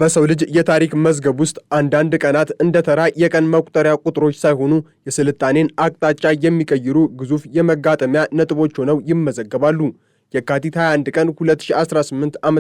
በሰው ልጅ የታሪክ መዝገብ ውስጥ አንዳንድ ቀናት እንደ ተራ የቀን መቁጠሪያ ቁጥሮች ሳይሆኑ የስልጣኔን አቅጣጫ የሚቀይሩ ግዙፍ የመጋጠሚያ ነጥቦች ሆነው ይመዘገባሉ። የካቲት 21 ቀን 2018 ዓ.ም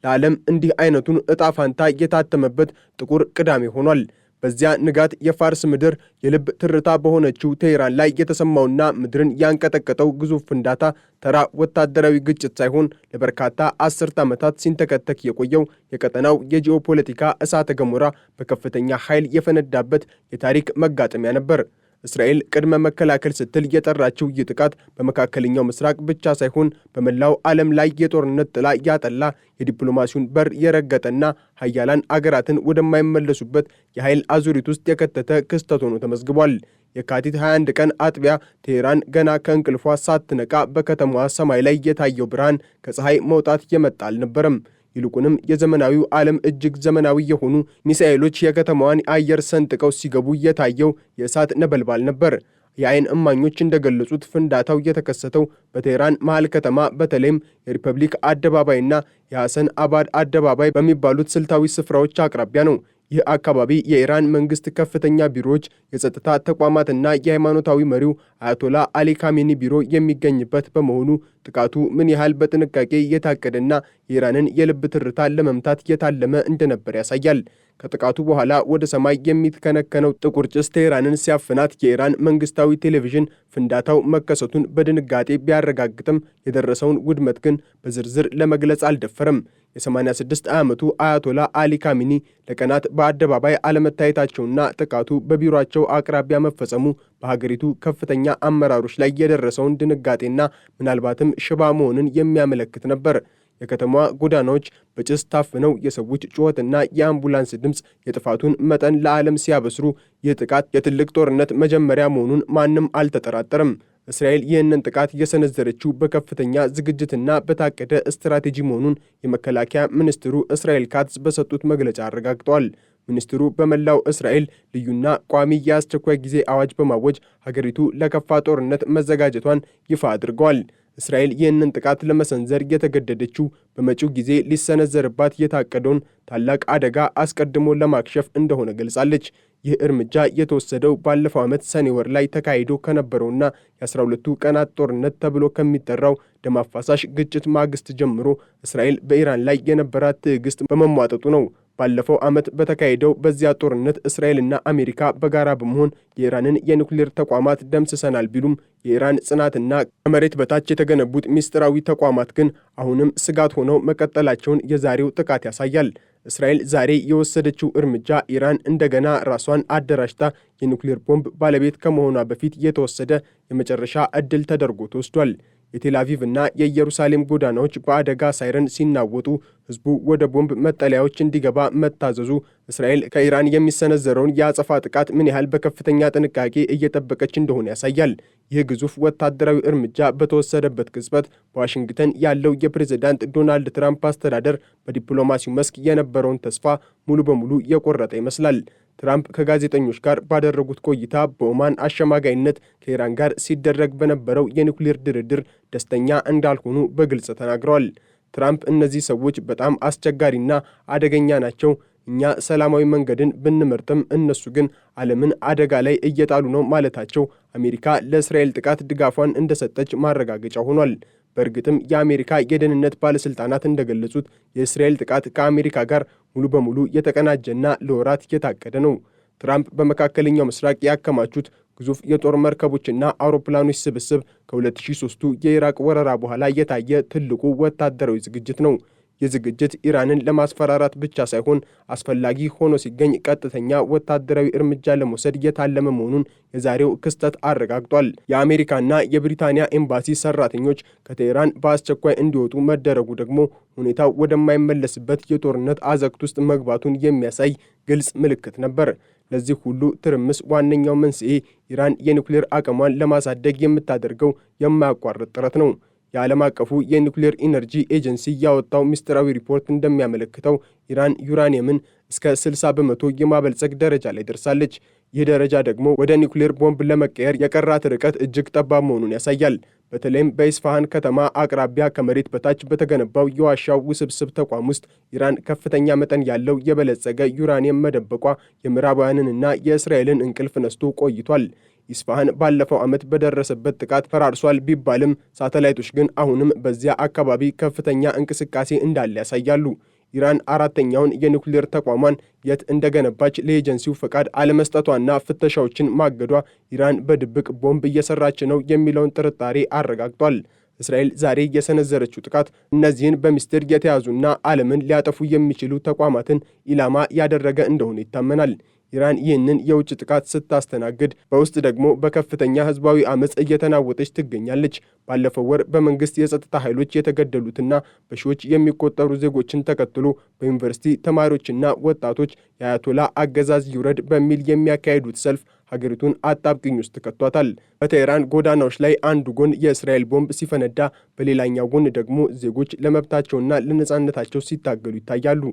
ለዓለም እንዲህ አይነቱን ዕጣ ፋንታ የታተመበት ጥቁር ቅዳሜ ሆኗል። በዚያ ንጋት የፋርስ ምድር የልብ ትርታ በሆነችው ቴህራን ላይ የተሰማውና ምድርን ያንቀጠቀጠው ግዙፍ ፍንዳታ ተራ ወታደራዊ ግጭት ሳይሆን ለበርካታ አስርት ዓመታት ሲንተከተክ የቆየው የቀጠናው የጂኦፖለቲካ እሳተ ገሞራ በከፍተኛ ኃይል የፈነዳበት የታሪክ መጋጠሚያ ነበር። እስራኤል ቅድመ መከላከል ስትል የጠራችው ይህ ጥቃት በመካከለኛው ምስራቅ ብቻ ሳይሆን በመላው ዓለም ላይ የጦርነት ጥላ ያጠላ፣ የዲፕሎማሲውን በር የረገጠና ሀያላን አገራትን ወደማይመለሱበት የኃይል አዙሪት ውስጥ የከተተ ክስተት ሆኖ ተመዝግቧል። የካቲት 21 ቀን አጥቢያ ቴህራን ገና ከእንቅልፏ ሳትነቃ በከተማዋ ሰማይ ላይ የታየው ብርሃን ከፀሐይ መውጣት የመጣ አልነበረም። ይልቁንም የዘመናዊው ዓለም እጅግ ዘመናዊ የሆኑ ሚሳኤሎች የከተማዋን አየር ሰንጥቀው ሲገቡ የታየው የእሳት ነበልባል ነበር። የዓይን እማኞች እንደገለጹት ፍንዳታው የተከሰተው በቴህራን መሃል ከተማ በተለይም የሪፐብሊክ አደባባይና የሐሰን አባድ አደባባይ በሚባሉት ስልታዊ ስፍራዎች አቅራቢያ ነው። ይህ አካባቢ የኢራን መንግስት ከፍተኛ ቢሮዎች፣ የጸጥታ ተቋማትና የሃይማኖታዊ መሪው አያቶላ አሊ ካሜኒ ቢሮ የሚገኝበት በመሆኑ ጥቃቱ ምን ያህል በጥንቃቄ የታቀደና የኢራንን የልብ ትርታ ለመምታት የታለመ እንደነበር ያሳያል። ከጥቃቱ በኋላ ወደ ሰማይ የሚትከነከነው ጥቁር ጭስ ቴህራንን ሲያፍናት የኢራን መንግስታዊ ቴሌቪዥን ፍንዳታው መከሰቱን በድንጋጤ ቢያረጋግጥም የደረሰውን ውድመት ግን በዝርዝር ለመግለጽ አልደፈረም። የ86 ዓመቱ አያቶላ አሊ ካሚኒ ለቀናት በአደባባይ አለመታየታቸውና ጥቃቱ በቢሮአቸው አቅራቢያ መፈጸሙ በሀገሪቱ ከፍተኛ አመራሮች ላይ የደረሰውን ድንጋጤና ምናልባትም ሽባ መሆንን የሚያመለክት ነበር። የከተማዋ ጎዳናዎች በጭስ ታፍነው የሰዎች ጩኸትና የአምቡላንስ ድምፅ የጥፋቱን መጠን ለዓለም ሲያበስሩ ይህ ጥቃት የትልቅ ጦርነት መጀመሪያ መሆኑን ማንም አልተጠራጠረም። እስራኤል ይህንን ጥቃት የሰነዘረችው በከፍተኛ ዝግጅትና በታቀደ ስትራቴጂ መሆኑን የመከላከያ ሚኒስትሩ እስራኤል ካትዝ በሰጡት መግለጫ አረጋግጠዋል። ሚኒስትሩ በመላው እስራኤል ልዩና ቋሚ የአስቸኳይ ጊዜ አዋጅ በማወጅ ሀገሪቱ ለከፋ ጦርነት መዘጋጀቷን ይፋ አድርገዋል። እስራኤል ይህንን ጥቃት ለመሰንዘር የተገደደችው በመጪው ጊዜ ሊሰነዘርባት የታቀደውን ታላቅ አደጋ አስቀድሞ ለማክሸፍ እንደሆነ ገልጻለች። ይህ እርምጃ የተወሰደው ባለፈው ዓመት ሰኔ ወር ላይ ተካሂዶ ከነበረውና የ12ቱ ቀናት ጦርነት ተብሎ ከሚጠራው ደም አፋሳሽ ግጭት ማግስት ጀምሮ እስራኤል በኢራን ላይ የነበራት ትዕግስት በመሟጠጡ ነው። ባለፈው ዓመት በተካሄደው በዚያ ጦርነት እስራኤልና አሜሪካ በጋራ በመሆን የኢራንን የኒውክሌር ተቋማት ደምስሰናል ቢሉም የኢራን ጽናትና ከመሬት በታች የተገነቡት ሚስጥራዊ ተቋማት ግን አሁንም ስጋት ሆነው መቀጠላቸውን የዛሬው ጥቃት ያሳያል። እስራኤል ዛሬ የወሰደችው እርምጃ ኢራን እንደገና ራሷን አደራጅታ የኒውክሌር ቦምብ ባለቤት ከመሆኗ በፊት የተወሰደ የመጨረሻ ዕድል ተደርጎ ተወስዷል። የቴል አቪቭ እና የኢየሩሳሌም ጎዳናዎች በአደጋ ሳይረን ሲናወጡ ሕዝቡ ወደ ቦምብ መጠለያዎች እንዲገባ መታዘዙ እስራኤል ከኢራን የሚሰነዘረውን የአጸፋ ጥቃት ምን ያህል በከፍተኛ ጥንቃቄ እየጠበቀች እንደሆነ ያሳያል። ይህ ግዙፍ ወታደራዊ እርምጃ በተወሰደበት ቅጽበት በዋሽንግተን ያለው የፕሬዝዳንት ዶናልድ ትራምፕ አስተዳደር በዲፕሎማሲው መስክ የነበረውን ተስፋ ሙሉ በሙሉ የቆረጠ ይመስላል። ትራምፕ ከጋዜጠኞች ጋር ባደረጉት ቆይታ በኦማን አሸማጋይነት ከኢራን ጋር ሲደረግ በነበረው የኒውክሌር ድርድር ደስተኛ እንዳልሆኑ በግልጽ ተናግረዋል። ትራምፕ እነዚህ ሰዎች በጣም አስቸጋሪና አደገኛ ናቸው፣ እኛ ሰላማዊ መንገድን ብንመርጥም እነሱ ግን ዓለምን አደጋ ላይ እየጣሉ ነው ማለታቸው አሜሪካ ለእስራኤል ጥቃት ድጋፏን እንደሰጠች ማረጋገጫ ሆኗል። በእርግጥም የአሜሪካ የደህንነት ባለስልጣናት እንደገለጹት የእስራኤል ጥቃት ከአሜሪካ ጋር ሙሉ በሙሉ የተቀናጀና ለወራት የታቀደ ነው። ትራምፕ በመካከለኛው ምስራቅ ያከማቹት ግዙፍ የጦር መርከቦችና አውሮፕላኖች ስብስብ ከ2003ቱ የኢራቅ ወረራ በኋላ የታየ ትልቁ ወታደራዊ ዝግጅት ነው። ይህ ዝግጅት ኢራንን ለማስፈራራት ብቻ ሳይሆን አስፈላጊ ሆኖ ሲገኝ ቀጥተኛ ወታደራዊ እርምጃ ለመውሰድ የታለመ መሆኑን የዛሬው ክስተት አረጋግጧል። የአሜሪካና የብሪታንያ ኤምባሲ ሰራተኞች ከቴህራን በአስቸኳይ እንዲወጡ መደረጉ ደግሞ ሁኔታው ወደማይመለስበት የጦርነት አዘቅት ውስጥ መግባቱን የሚያሳይ ግልጽ ምልክት ነበር። ለዚህ ሁሉ ትርምስ ዋነኛው መንስኤ ኢራን የኒውክሌር አቅሟን ለማሳደግ የምታደርገው የማያቋርጥ ጥረት ነው። የዓለም አቀፉ የኒውክሌር ኢነርጂ ኤጀንሲ ያወጣው ምስጢራዊ ሪፖርት እንደሚያመለክተው ኢራን ዩራኒየምን እስከ 60 በመቶ የማበልጸግ ደረጃ ላይ ደርሳለች። ይህ ደረጃ ደግሞ ወደ ኒውክሌር ቦምብ ለመቀየር የቀራት ርቀት እጅግ ጠባብ መሆኑን ያሳያል። በተለይም በኢስፋሃን ከተማ አቅራቢያ ከመሬት በታች በተገነባው የዋሻው ውስብስብ ተቋም ውስጥ ኢራን ከፍተኛ መጠን ያለው የበለጸገ ዩራኒየም መደበቋ የምዕራባውያንንና የእስራኤልን እንቅልፍ ነስቶ ቆይቷል። ኢስፋሃን ባለፈው ዓመት በደረሰበት ጥቃት ፈራርሷል ቢባልም ሳተላይቶች ግን አሁንም በዚያ አካባቢ ከፍተኛ እንቅስቃሴ እንዳለ ያሳያሉ። ኢራን አራተኛውን የኒውክሌር ተቋሟን የት እንደገነባች ለኤጀንሲው ፈቃድ አለመስጠቷና ፍተሻዎችን ማገዷ ኢራን በድብቅ ቦምብ እየሰራች ነው የሚለውን ጥርጣሬ አረጋግጧል። እስራኤል ዛሬ የሰነዘረችው ጥቃት እነዚህን በሚስጥር የተያዙና ዓለምን ሊያጠፉ የሚችሉ ተቋማትን ኢላማ ያደረገ እንደሆነ ይታመናል። ኢራን ይህንን የውጭ ጥቃት ስታስተናግድ በውስጥ ደግሞ በከፍተኛ ህዝባዊ አመፅ እየተናወጠች ትገኛለች። ባለፈው ወር በመንግስት የጸጥታ ኃይሎች የተገደሉትና በሺዎች የሚቆጠሩ ዜጎችን ተከትሎ በዩኒቨርሲቲ ተማሪዎችና ወጣቶች የአያቶላ አገዛዝ ይውረድ በሚል የሚያካሂዱት ሰልፍ ሀገሪቱን አጣብቅኝ ውስጥ ከቷታል። በቴህራን ጎዳናዎች ላይ አንዱ ጎን የእስራኤል ቦምብ ሲፈነዳ፣ በሌላኛው ጎን ደግሞ ዜጎች ለመብታቸውና ለነጻነታቸው ሲታገሉ ይታያሉ።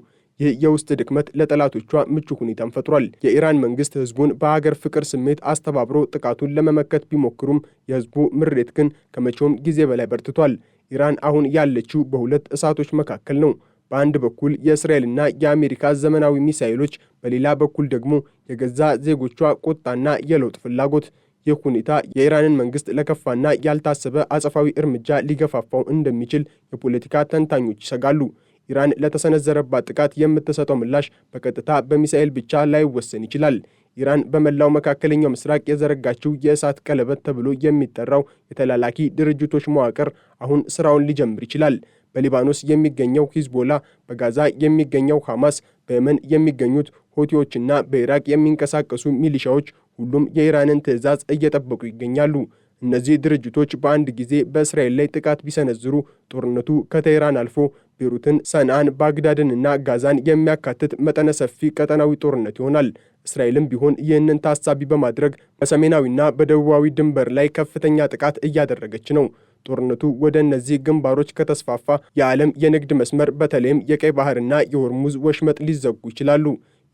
ይህ የውስጥ ድክመት ለጠላቶቿ ምቹ ሁኔታን ፈጥሯል። የኢራን መንግስት ህዝቡን በሀገር ፍቅር ስሜት አስተባብሮ ጥቃቱን ለመመከት ቢሞክሩም የህዝቡ ምሬት ግን ከመቼውም ጊዜ በላይ በርትቷል። ኢራን አሁን ያለችው በሁለት እሳቶች መካከል ነው። በአንድ በኩል የእስራኤልና የአሜሪካ ዘመናዊ ሚሳኤሎች፣ በሌላ በኩል ደግሞ የገዛ ዜጎቿ ቁጣና የለውጥ ፍላጎት። ይህ ሁኔታ የኢራንን መንግስት ለከፋና ያልታሰበ አጸፋዊ እርምጃ ሊገፋፋው እንደሚችል የፖለቲካ ተንታኞች ይሰጋሉ። ኢራን ለተሰነዘረባት ጥቃት የምትሰጠው ምላሽ በቀጥታ በሚሳኤል ብቻ ላይወሰን ይችላል። ኢራን በመላው መካከለኛው ምስራቅ የዘረጋችው የእሳት ቀለበት ተብሎ የሚጠራው የተላላኪ ድርጅቶች መዋቅር አሁን ስራውን ሊጀምር ይችላል። በሊባኖስ የሚገኘው ሂዝቦላ፣ በጋዛ የሚገኘው ሐማስ፣ በየመን የሚገኙት ሁቲዎችና በኢራቅ የሚንቀሳቀሱ ሚሊሻዎች ሁሉም የኢራንን ትዕዛዝ እየጠበቁ ይገኛሉ። እነዚህ ድርጅቶች በአንድ ጊዜ በእስራኤል ላይ ጥቃት ቢሰነዝሩ ጦርነቱ ከቴህራን አልፎ ቤሩትን፣ ሰንዓን፣ ባግዳድንና ጋዛን የሚያካትት መጠነ ሰፊ ቀጠናዊ ጦርነት ይሆናል። እስራኤልም ቢሆን ይህንን ታሳቢ በማድረግ በሰሜናዊና በደቡባዊ ድንበር ላይ ከፍተኛ ጥቃት እያደረገች ነው። ጦርነቱ ወደ እነዚህ ግንባሮች ከተስፋፋ የዓለም የንግድ መስመር በተለይም የቀይ ባህርና የሆርሙዝ ወሽመጥ ሊዘጉ ይችላሉ።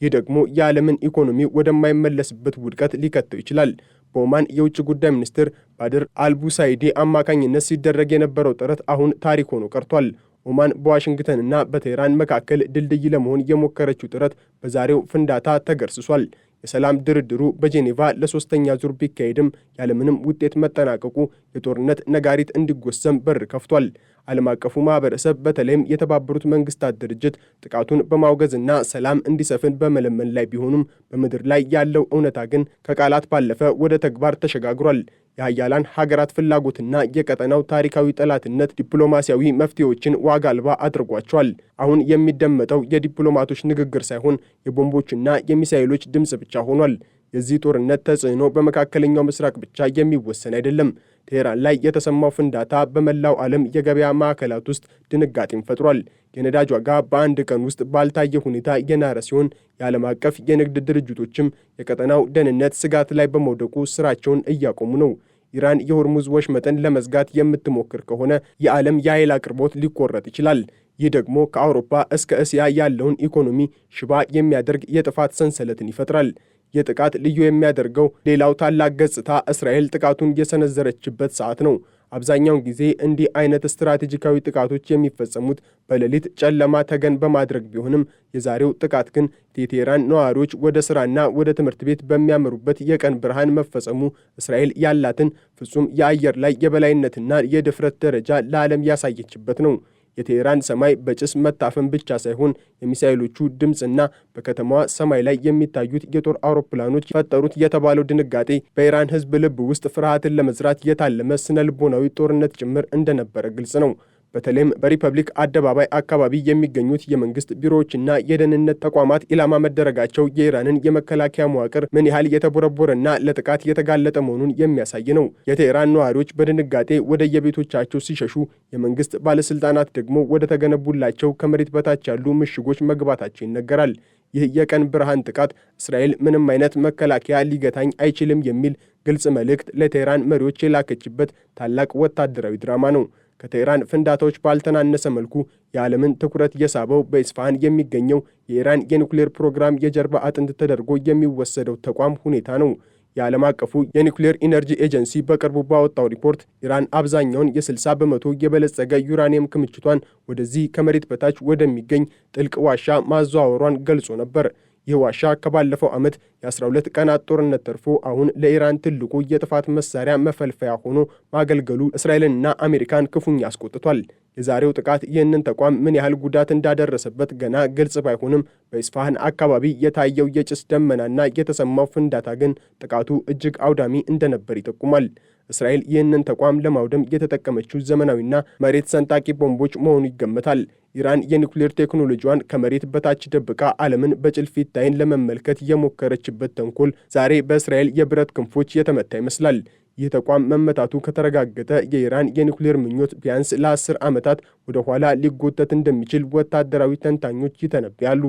ይህ ደግሞ የዓለምን ኢኮኖሚ ወደማይመለስበት ውድቀት ሊከተው ይችላል። በኦማን የውጭ ጉዳይ ሚኒስትር ባድር አልቡሳይዲ አማካኝነት ሲደረግ የነበረው ጥረት አሁን ታሪክ ሆኖ ቀርቷል። ኦማን በዋሽንግተንና በቴህራን መካከል ድልድይ ለመሆን የሞከረችው ጥረት በዛሬው ፍንዳታ ተገርስሷል። የሰላም ድርድሩ በጄኔቫ ለሶስተኛ ዙር ቢካሄድም ያለምንም ውጤት መጠናቀቁ የጦርነት ነጋሪት እንዲጎሰም በር ከፍቷል። ዓለም አቀፉ ማህበረሰብ በተለይም የተባበሩት መንግስታት ድርጅት ጥቃቱን በማውገዝና ሰላም እንዲሰፍን በመለመን ላይ ቢሆኑም በምድር ላይ ያለው እውነታ ግን ከቃላት ባለፈ ወደ ተግባር ተሸጋግሯል። የሀያላን ሀገራት ፍላጎትና የቀጠናው ታሪካዊ ጠላትነት ዲፕሎማሲያዊ መፍትሄዎችን ዋጋ አልባ አድርጓቸዋል። አሁን የሚደመጠው የዲፕሎማቶች ንግግር ሳይሆን የቦምቦችና የሚሳኤሎች ድምፅ ብቻ ሆኗል። የዚህ ጦርነት ተጽዕኖ በመካከለኛው ምስራቅ ብቻ የሚወሰን አይደለም። ቴህራን ላይ የተሰማው ፍንዳታ በመላው ዓለም የገበያ ማዕከላት ውስጥ ድንጋጤን ፈጥሯል። የነዳጅ ዋጋ በአንድ ቀን ውስጥ ባልታየ ሁኔታ የናረ ሲሆን የዓለም አቀፍ የንግድ ድርጅቶችም የቀጠናው ደህንነት ስጋት ላይ በመውደቁ ስራቸውን እያቆሙ ነው። ኢራን የሆርሙዝ ወሽመጥን ለመዝጋት የምትሞክር ከሆነ የዓለም የኃይል አቅርቦት ሊቆረጥ ይችላል። ይህ ደግሞ ከአውሮፓ እስከ እስያ ያለውን ኢኮኖሚ ሽባ የሚያደርግ የጥፋት ሰንሰለትን ይፈጥራል። የጥቃት ልዩ የሚያደርገው ሌላው ታላቅ ገጽታ እስራኤል ጥቃቱን የሰነዘረችበት ሰዓት ነው። አብዛኛውን ጊዜ እንዲህ አይነት ስትራቴጂካዊ ጥቃቶች የሚፈጸሙት በሌሊት ጨለማ ተገን በማድረግ ቢሆንም የዛሬው ጥቃት ግን የቴህራን ነዋሪዎች ወደ ስራና ወደ ትምህርት ቤት በሚያመሩበት የቀን ብርሃን መፈጸሙ እስራኤል ያላትን ፍጹም የአየር ላይ የበላይነትና የድፍረት ደረጃ ለዓለም ያሳየችበት ነው። የቴህራን ሰማይ በጭስ መታፈን ብቻ ሳይሆን የሚሳኤሎቹ ድምፅና በከተማዋ ሰማይ ላይ የሚታዩት የጦር አውሮፕላኖች ፈጠሩት የተባለው ድንጋጤ በኢራን ሕዝብ ልብ ውስጥ ፍርሃትን ለመዝራት የታለመ ስነ ልቦናዊ ጦርነት ጭምር እንደነበረ ግልጽ ነው። በተለይም በሪፐብሊክ አደባባይ አካባቢ የሚገኙት የመንግስት ቢሮዎችና የደህንነት ተቋማት ኢላማ መደረጋቸው የኢራንን የመከላከያ መዋቅር ምን ያህል የተቦረቦረና ለጥቃት የተጋለጠ መሆኑን የሚያሳይ ነው። የቴህራን ነዋሪዎች በድንጋጤ ወደ የቤቶቻቸው ሲሸሹ፣ የመንግስት ባለስልጣናት ደግሞ ወደ ተገነቡላቸው ከመሬት በታች ያሉ ምሽጎች መግባታቸው ይነገራል። ይህ የቀን ብርሃን ጥቃት እስራኤል ምንም አይነት መከላከያ ሊገታኝ አይችልም የሚል ግልጽ መልእክት ለቴህራን መሪዎች የላከችበት ታላቅ ወታደራዊ ድራማ ነው። ከቴህራን ፍንዳታዎች ባልተናነሰ መልኩ የዓለምን ትኩረት የሳበው በኢስፋሃን የሚገኘው የኢራን የኒውክሌር ፕሮግራም የጀርባ አጥንት ተደርጎ የሚወሰደው ተቋም ሁኔታ ነው። የዓለም አቀፉ የኒውክሌር ኢነርጂ ኤጀንሲ በቅርቡ ባወጣው ሪፖርት ኢራን አብዛኛውን የ60 በመቶ የበለጸገ ዩራኒየም ክምችቷን ወደዚህ ከመሬት በታች ወደሚገኝ ጥልቅ ዋሻ ማዘዋወሯን ገልጾ ነበር። ይህ ዋሻ ከባለፈው ዓመት የ12 ቀናት ጦርነት ተርፎ አሁን ለኢራን ትልቁ የጥፋት መሳሪያ መፈልፈያ ሆኖ ማገልገሉ እስራኤልንና አሜሪካን ክፉኛ አስቆጥቷል። የዛሬው ጥቃት ይህንን ተቋም ምን ያህል ጉዳት እንዳደረሰበት ገና ግልጽ ባይሆንም በኢስፋሃን አካባቢ የታየው የጭስ ደመናና የተሰማው ፍንዳታ ግን ጥቃቱ እጅግ አውዳሚ እንደነበር ይጠቁማል። እስራኤል ይህንን ተቋም ለማውደም የተጠቀመችው ዘመናዊና መሬት ሰንጣቂ ቦምቦች መሆኑ ይገመታል። ኢራን የኒውክሌር ቴክኖሎጂዋን ከመሬት በታች ደብቃ ዓለምን በጭልፊት ዓይን ለመመልከት የሞከረችበት ተንኮል ዛሬ በእስራኤል የብረት ክንፎች የተመታ ይመስላል። ይህ ተቋም መመታቱ ከተረጋገጠ የኢራን የኒውክሌር ምኞት ቢያንስ ለ10 ዓመታት ወደ ኋላ ሊጎተት እንደሚችል ወታደራዊ ተንታኞች ይተነብያሉ።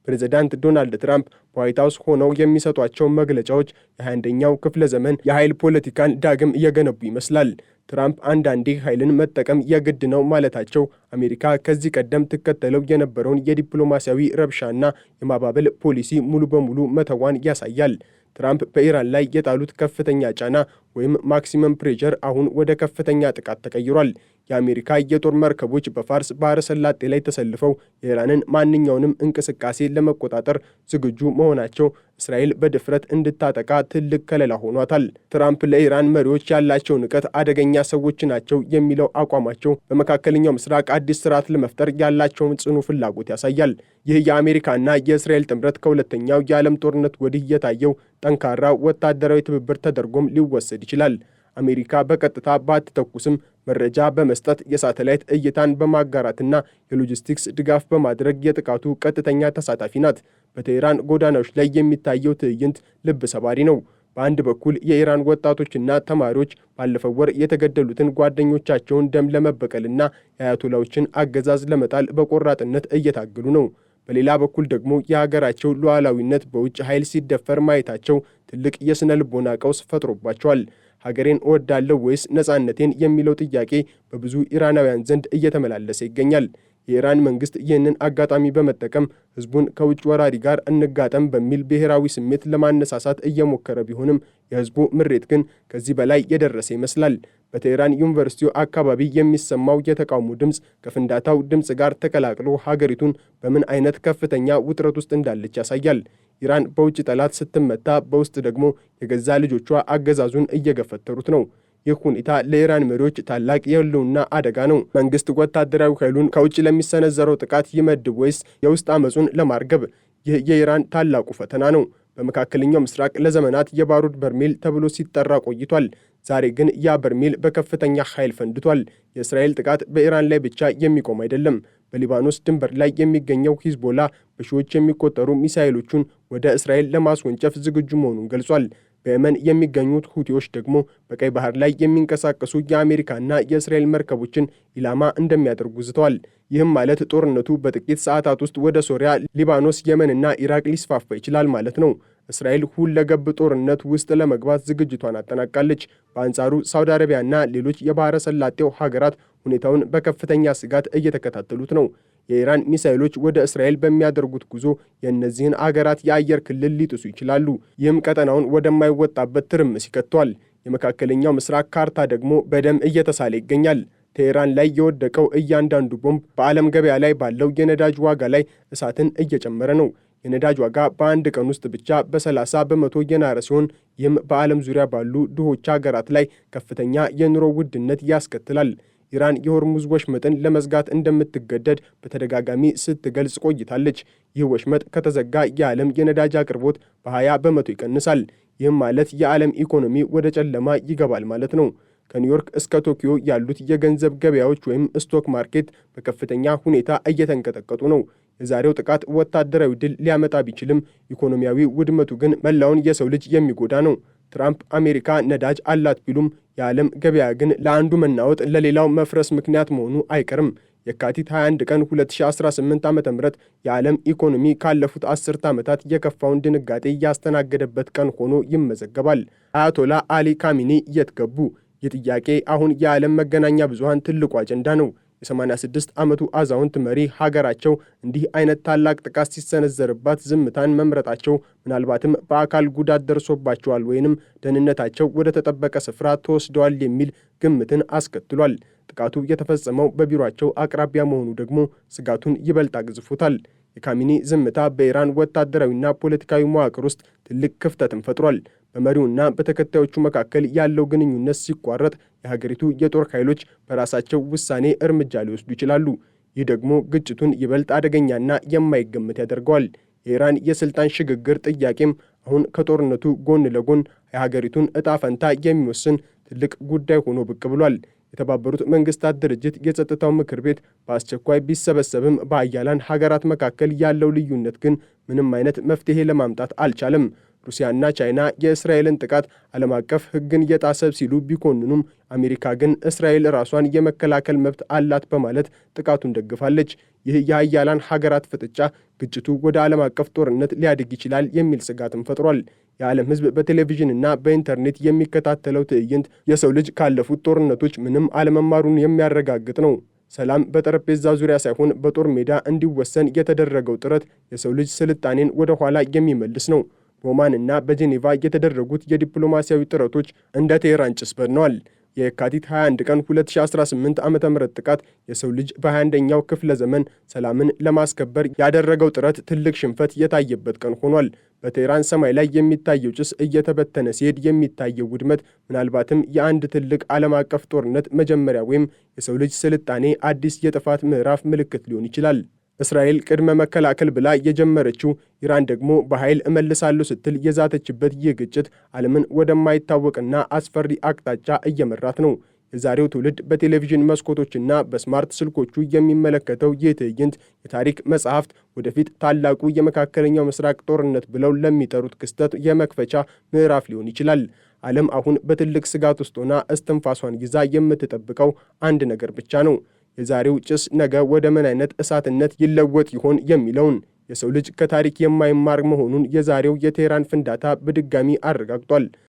ፕሬዝዳንት ዶናልድ ትራምፕ በዋይት ሃውስ ሆነው የሚሰጧቸው መግለጫዎች የ21ኛው ክፍለ ዘመን የኃይል ፖለቲካን ዳግም እየገነቡ ይመስላል። ትራምፕ አንዳንዴ ኃይልን መጠቀም የግድ ነው ማለታቸው አሜሪካ ከዚህ ቀደም ትከተለው የነበረውን የዲፕሎማሲያዊ ረብሻና የማባበል ፖሊሲ ሙሉ በሙሉ መተዋን ያሳያል። ትራምፕ በኢራን ላይ የጣሉት ከፍተኛ ጫና ወይም ማክሲመም ፕሬሸር አሁን ወደ ከፍተኛ ጥቃት ተቀይሯል። የአሜሪካ የጦር መርከቦች በፋርስ ባህረ ሰላጤ ላይ ተሰልፈው የኢራንን ማንኛውንም እንቅስቃሴ ለመቆጣጠር ዝግጁ መሆናቸው እስራኤል በድፍረት እንድታጠቃ ትልቅ ከለላ ሆኗታል። ትራምፕ ለኢራን መሪዎች ያላቸው ንቀት አደገኛ ሰዎች ናቸው የሚለው አቋማቸው በመካከለኛው ምስራቅ አዲስ ስርዓት ለመፍጠር ያላቸውን ጽኑ ፍላጎት ያሳያል። ይህ የአሜሪካና የእስራኤል ጥምረት ከሁለተኛው የዓለም ጦርነት ወዲህ የታየው ጠንካራ ወታደራዊ ትብብር ተደርጎም ሊወሰድ ይችላል። አሜሪካ በቀጥታ ባትተኩስም መረጃ በመስጠት የሳተላይት እይታን በማጋራትና የሎጂስቲክስ ድጋፍ በማድረግ የጥቃቱ ቀጥተኛ ተሳታፊ ናት። በቴህራን ጎዳናዎች ላይ የሚታየው ትዕይንት ልብ ሰባሪ ነው። በአንድ በኩል የኢራን ወጣቶችና ተማሪዎች ባለፈው ወር የተገደሉትን ጓደኞቻቸውን ደም ለመበቀልና የአያቶላዎችን አገዛዝ ለመጣል በቆራጥነት እየታገሉ ነው። በሌላ በኩል ደግሞ የሀገራቸው ሉዓላዊነት በውጭ ኃይል ሲደፈር ማየታቸው ትልቅ የሥነ ልቦና ቀውስ ፈጥሮባቸዋል። ሀገሬን እወዳለሁ ወይስ ነፃነቴን የሚለው ጥያቄ በብዙ ኢራናውያን ዘንድ እየተመላለሰ ይገኛል። የኢራን መንግስት ይህንን አጋጣሚ በመጠቀም ህዝቡን ከውጭ ወራሪ ጋር እንጋጠም በሚል ብሔራዊ ስሜት ለማነሳሳት እየሞከረ ቢሆንም የህዝቡ ምሬት ግን ከዚህ በላይ የደረሰ ይመስላል። በቴህራን ዩኒቨርሲቲ አካባቢ የሚሰማው የተቃውሞ ድምፅ ከፍንዳታው ድምፅ ጋር ተቀላቅሎ ሀገሪቱን በምን አይነት ከፍተኛ ውጥረት ውስጥ እንዳለች ያሳያል። ኢራን በውጭ ጠላት ስትመታ፣ በውስጥ ደግሞ የገዛ ልጆቿ አገዛዙን እየገፈተሩት ነው። ይህ ሁኔታ ለኢራን መሪዎች ታላቅ የህልውና አደጋ ነው። መንግስት ወታደራዊ ኃይሉን ከውጭ ለሚሰነዘረው ጥቃት ይመድብ ወይስ የውስጥ አመጹን ለማርገብ? ይህ የኢራን ታላቁ ፈተና ነው። በመካከለኛው ምስራቅ ለዘመናት የባሩድ በርሜል ተብሎ ሲጠራ ቆይቷል። ዛሬ ግን ያ በርሜል በከፍተኛ ኃይል ፈንድቷል። የእስራኤል ጥቃት በኢራን ላይ ብቻ የሚቆም አይደለም። በሊባኖስ ድንበር ላይ የሚገኘው ሂዝቦላ በሺዎች የሚቆጠሩ ሚሳኤሎቹን ወደ እስራኤል ለማስወንጨፍ ዝግጁ መሆኑን ገልጿል። በየመን የሚገኙት ሁቲዎች ደግሞ በቀይ ባህር ላይ የሚንቀሳቀሱ የአሜሪካና የእስራኤል መርከቦችን ኢላማ እንደሚያደርጉ ዝተዋል። ይህም ማለት ጦርነቱ በጥቂት ሰዓታት ውስጥ ወደ ሶሪያ፣ ሊባኖስ፣ የመንና ኢራቅ ሊስፋፋ ይችላል ማለት ነው። እስራኤል ሁለገብ ጦርነት ውስጥ ለመግባት ዝግጅቷን አጠናቃለች። በአንጻሩ ሳውዲ አረቢያና ሌሎች የባህረ ሰላጤው ሀገራት ሁኔታውን በከፍተኛ ስጋት እየተከታተሉት ነው። የኢራን ሚሳኤሎች ወደ እስራኤል በሚያደርጉት ጉዞ የእነዚህን አገራት የአየር ክልል ሊጥሱ ይችላሉ። ይህም ቀጠናውን ወደማይወጣበት ትርምስ ይከቷል። የመካከለኛው ምስራቅ ካርታ ደግሞ በደም እየተሳለ ይገኛል። ቴህራን ላይ የወደቀው እያንዳንዱ ቦምብ በዓለም ገበያ ላይ ባለው የነዳጅ ዋጋ ላይ እሳትን እየጨመረ ነው። የነዳጅ ዋጋ በአንድ ቀን ውስጥ ብቻ በ30 በመቶ የናረ ሲሆን ይህም በዓለም ዙሪያ ባሉ ድሆች ሀገራት ላይ ከፍተኛ የኑሮ ውድነት ያስከትላል። ኢራን የሆርሙዝ ወሽመጥን ለመዝጋት እንደምትገደድ በተደጋጋሚ ስትገልጽ ቆይታለች። ይህ ወሽመጥ ከተዘጋ የዓለም የነዳጅ አቅርቦት በ20 በመቶ ይቀንሳል። ይህም ማለት የዓለም ኢኮኖሚ ወደ ጨለማ ይገባል ማለት ነው። ከኒውዮርክ እስከ ቶኪዮ ያሉት የገንዘብ ገበያዎች ወይም ስቶክ ማርኬት በከፍተኛ ሁኔታ እየተንቀጠቀጡ ነው። የዛሬው ጥቃት ወታደራዊ ድል ሊያመጣ ቢችልም ኢኮኖሚያዊ ውድመቱ ግን መላውን የሰው ልጅ የሚጎዳ ነው። ትራምፕ አሜሪካ ነዳጅ አላት ቢሉም የዓለም ገበያ ግን ለአንዱ መናወጥ ለሌላው መፍረስ ምክንያት መሆኑ አይቀርም። የካቲት 21 ቀን 2018 ዓ.ም የዓለም ኢኮኖሚ ካለፉት 10 ዓመታት የከፋውን ድንጋጤ ያስተናገደበት ቀን ሆኖ ይመዘገባል። አያቶላ አሊ ካሚኒ የት ገቡ? ይህ ጥያቄ አሁን የዓለም መገናኛ ብዙሃን ትልቁ አጀንዳ ነው። የ86 ዓመቱ አዛውንት መሪ ሀገራቸው እንዲህ አይነት ታላቅ ጥቃት ሲሰነዘርባት ዝምታን መምረጣቸው ምናልባትም በአካል ጉዳት ደርሶባቸዋል ወይንም ደህንነታቸው ወደ ተጠበቀ ስፍራ ተወስደዋል የሚል ግምትን አስከትሏል። ጥቃቱ የተፈጸመው በቢሮአቸው አቅራቢያ መሆኑ ደግሞ ስጋቱን ይበልጥ አግዝፎታል። የካሚኒ ዝምታ በኢራን ወታደራዊና ፖለቲካዊ መዋቅር ውስጥ ትልቅ ክፍተትን ፈጥሯል። በመሪውና በተከታዮቹ መካከል ያለው ግንኙነት ሲቋረጥ የሀገሪቱ የጦር ኃይሎች በራሳቸው ውሳኔ እርምጃ ሊወስዱ ይችላሉ። ይህ ደግሞ ግጭቱን ይበልጥ አደገኛና የማይገመት ያደርገዋል። የኢራን የስልጣን ሽግግር ጥያቄም አሁን ከጦርነቱ ጎን ለጎን የሀገሪቱን ዕጣ ፈንታ የሚወስን ትልቅ ጉዳይ ሆኖ ብቅ ብሏል። የተባበሩት መንግስታት ድርጅት የጸጥታው ምክር ቤት በአስቸኳይ ቢሰበሰብም በአያላን ሀገራት መካከል ያለው ልዩነት ግን ምንም አይነት መፍትሄ ለማምጣት አልቻለም። ሩሲያና ቻይና የእስራኤልን ጥቃት ዓለም አቀፍ ሕግን የጣሰ ሲሉ ቢኮንኑም አሜሪካ ግን እስራኤል ራሷን የመከላከል መብት አላት በማለት ጥቃቱን ደግፋለች። ይህ የሀያላን ሀገራት ፍጥጫ ግጭቱ ወደ ዓለም አቀፍ ጦርነት ሊያድግ ይችላል የሚል ስጋትም ፈጥሯል። የዓለም ሕዝብ በቴሌቪዥንና በኢንተርኔት የሚከታተለው ትዕይንት የሰው ልጅ ካለፉት ጦርነቶች ምንም አለመማሩን የሚያረጋግጥ ነው። ሰላም በጠረጴዛ ዙሪያ ሳይሆን በጦር ሜዳ እንዲወሰን የተደረገው ጥረት የሰው ልጅ ስልጣኔን ወደ ኋላ የሚመልስ ነው። በኦማን እና በጄኔቫ የተደረጉት የዲፕሎማሲያዊ ጥረቶች እንደ ቴህራን ጭስ በነዋል። የካቲት 21 ቀን 2018 ዓ.ም ጥቃት የሰው ልጅ በ21ኛው ክፍለ ዘመን ሰላምን ለማስከበር ያደረገው ጥረት ትልቅ ሽንፈት የታየበት ቀን ሆኗል። በቴህራን ሰማይ ላይ የሚታየው ጭስ እየተበተነ ሲሄድ የሚታየው ውድመት ምናልባትም የአንድ ትልቅ ዓለም አቀፍ ጦርነት መጀመሪያ ወይም የሰው ልጅ ስልጣኔ አዲስ የጥፋት ምዕራፍ ምልክት ሊሆን ይችላል። እስራኤል ቅድመ መከላከል ብላ የጀመረችው ኢራን ደግሞ በኃይል እመልሳለሁ ስትል የዛተችበት ይህ ግጭት ዓለምን ወደማይታወቅና አስፈሪ አቅጣጫ እየመራት ነው። የዛሬው ትውልድ በቴሌቪዥን መስኮቶችና በስማርት ስልኮቹ የሚመለከተው ይህ ትዕይንት የታሪክ መጽሐፍት ወደፊት ታላቁ የመካከለኛው ምስራቅ ጦርነት ብለው ለሚጠሩት ክስተት የመክፈቻ ምዕራፍ ሊሆን ይችላል። ዓለም አሁን በትልቅ ስጋት ውስጥ ሆና እስትንፋሷን ይዛ የምትጠብቀው አንድ ነገር ብቻ ነው። የዛሬው ጭስ ነገ ወደ ምን አይነት እሳትነት ይለወጥ ይሆን የሚለውን። የሰው ልጅ ከታሪክ የማይማር መሆኑን የዛሬው የቴህራን ፍንዳታ በድጋሚ አረጋግጧል።